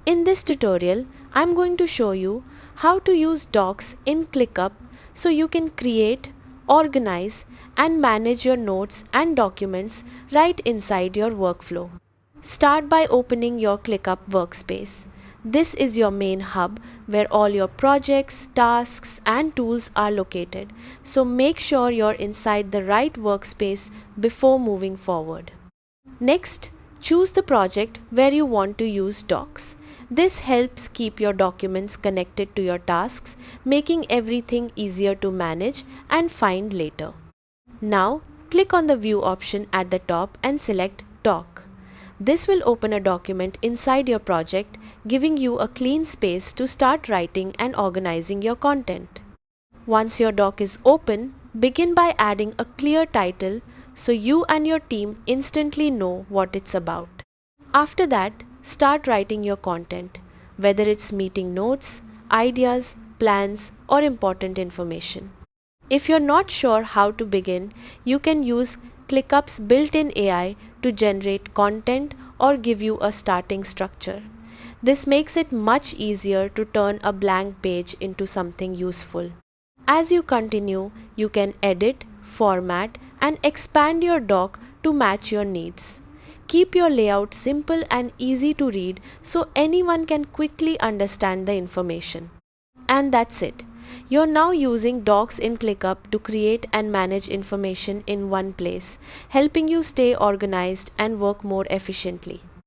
In this tutorial, I'm going to show you how to use Docs in ClickUp so you can create, organize, and manage your notes and documents right inside your workflow. Start by opening your ClickUp workspace. This is your main hub where all your projects, tasks, and tools are located. So make sure you're inside the right workspace before moving forward. Next, choose the project where you want to use Docs. This helps keep your documents connected to your tasks, making everything easier to manage and find later. Now, click on the View option at the top and select Doc. This will open a document inside your project, giving you a clean space to start writing and organizing your content. Once your doc is open, begin by adding a clear title so you and your team instantly know what it's about. After that, start writing your content, whether it's meeting notes, ideas, plans, or important information. If you're not sure how to begin, you can use ClickUp's built-in AI to generate content or give you a starting structure. This makes it much easier to turn a blank page into something useful. As you continue, you can edit, format, and expand your doc to match your needs. Keep your layout simple and easy to read so anyone can quickly understand the information. And that's it. You're now using Docs in ClickUp to create and manage information in one place, helping you stay organized and work more efficiently.